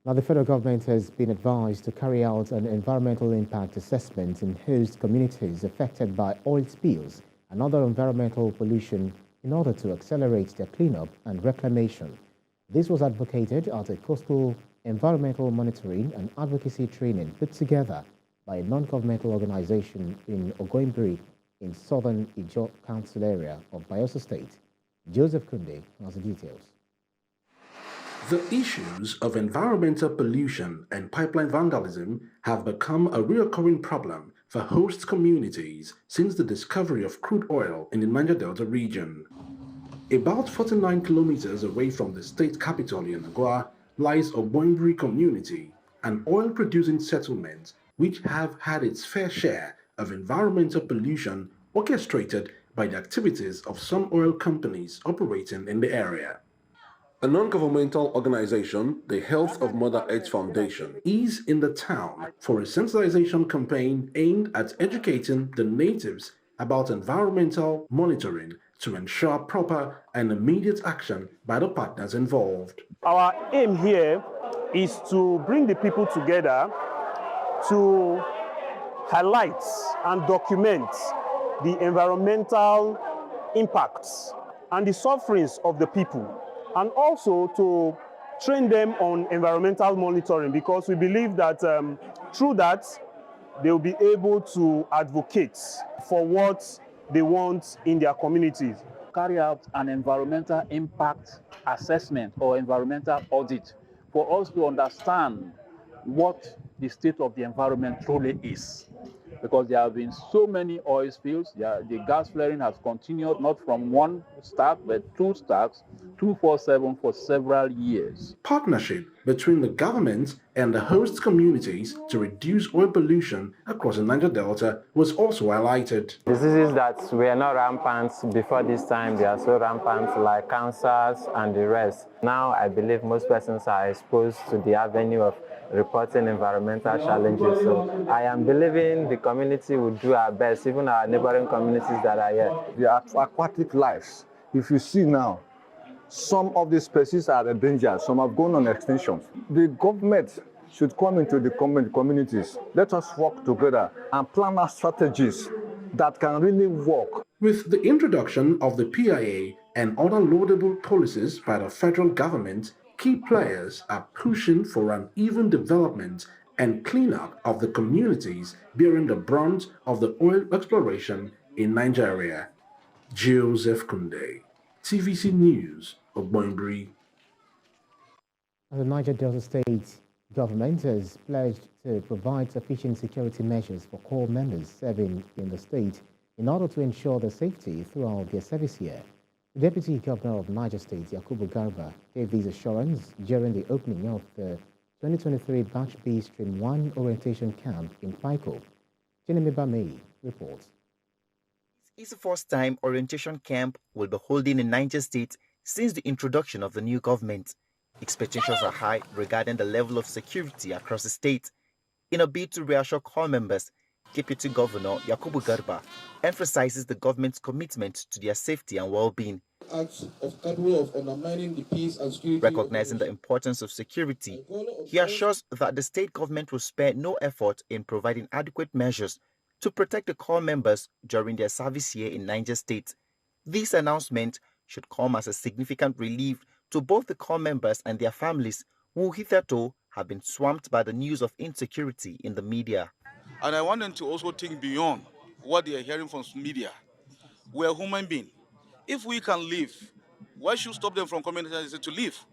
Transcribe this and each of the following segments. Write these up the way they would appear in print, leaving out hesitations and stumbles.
Now, the federal government has been advised to carry out an environmental impact assessment in host communities affected by oil spills and other environmental pollution in order to accelerate their cleanup and reclamation. This was advocated at a coastal environmental monitoring and advocacy training put together by a non-governmental organization in Ogoimbri in southern Ijo Council area of Bayelsa State. Joseph Kunde has the details. The issues of environmental pollution and pipeline vandalism have become a recurring problem for host communities since the discovery of crude oil in the Niger Delta region. About 49 kilometers away from the state capital Yenagoa lies Oboimbri community, an oil-producing settlement which have had its fair share of environmental pollution orchestrated by the activities of some oil companies operating in the area. A non-governmental organization, the Health of Mother Earth Foundation, is in the town for a sensitization campaign aimed at educating the natives about environmental monitoring to ensure proper and immediate action by the partners involved. Our aim here is to bring the people together to highlight and document the environmental impacts and the sufferings of the people, and also to train them on environmental monitoring, because we believe that through that, they'll be able to advocate for what they want in their communities. Carry out an environmental impact assessment or environmental audit for us to understand what the state of the environment truly is. Because there have been so many oil spills, the gas flaring has continued not from one stack but two stacks, 247 for several years. Partnership between the government and the host communities to reduce oil pollution across the Niger Delta was also highlighted. Diseases that were not rampant before this time, they are so rampant, like cancers and the rest. Now I believe most persons are exposed to the avenue of reporting environmental challenges. So I am believing the community will do our best, even our neighboring communities that are here. The aquatic lives, if you see now, some of the species are endangered, some have gone on extinction. The government should come into the communities. Let us work together and plan our strategies that can really work. With the introduction of the PIA and other laudable policies by the federal government, key players are pushing for an even development and cleanup of the communities bearing the brunt of the oil exploration in Nigeria. Joseph Kunde, TVC News, Oboimbri. The Niger Delta State government has pledged to provide sufficient security measures for corps members serving in the state in order to ensure their safety throughout their service year. The Deputy Governor of Niger State, Yakubu Garba, gave these assurance during the opening of the 2023 Batch B Stream 1 orientation camp in Faiko. Chinemiba May reports. It's the first time orientation camp will be holding in Niger State since the introduction of the new government. Expectations are high regarding the level of security across the state. In a bid to reassure corps members, Deputy Governor Yakubu Garba emphasizes the government's commitment to their safety and well-being. Acts of capable of undermining the peace and security. Recognizing the importance of security, he assures that the state government will spare no effort in providing adequate measures to protect the corps members during their service year in Niger State. This announcement should come as a significant relief to both the corps members and their families, who hitherto have been swamped by the news of insecurity in the media. And I want them to also think beyond what they are hearing from media. We are human beings. If we can live, why should stop them from coming to live?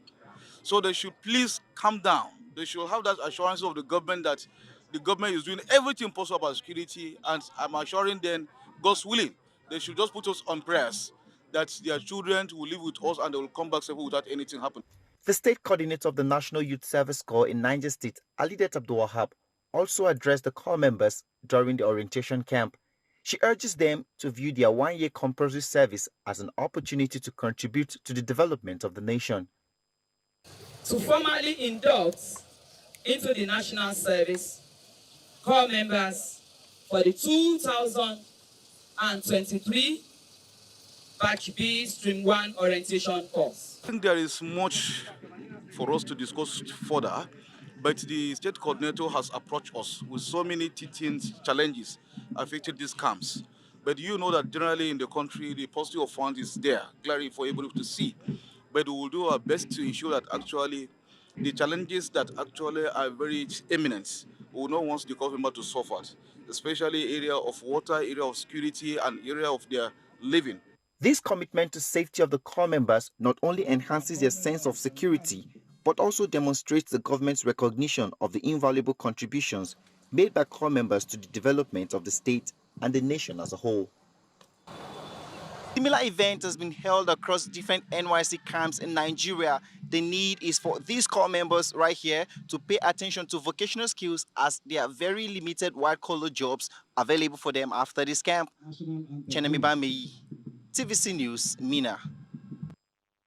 So they should please calm down. They should have that assurance of the government that the government is doing everything possible about security, and I'm assuring them, God's willing, they should just put us on prayers that their children will live with us and they will come back safely without anything happening. The state coordinator of the National Youth Service Corps in Niger State, Alidet Abdul Wahab, also addressed the corps members during the orientation camp. She urges them to view their one-year compulsory service as an opportunity to contribute to the development of the nation. To formally induct into the national service corps members for the 2023 Batch B Stream 1 orientation course. I think there is much for us to discuss further But the state coordinator has approached us with so many teething challenges affecting these camps. But you know that generally in the country, the paucity of funds is there, clearly for able to see. But we will do our best to ensure that actually the challenges that actually are very imminent, we will not want the government to suffer, especially area of water, area of security, and area of their living. This commitment to safety of the corps members not only enhances their sense of security, but also demonstrates the government's recognition of the invaluable contributions made by corps members to the development of the state and the nation as a whole. Similar event has been held across different NYC camps in Nigeria. The need is for these corps members right here to pay attention to vocational skills, as there are very limited white-collar jobs available for them after this camp. Chenemi Bameyi, TVC News, Mina.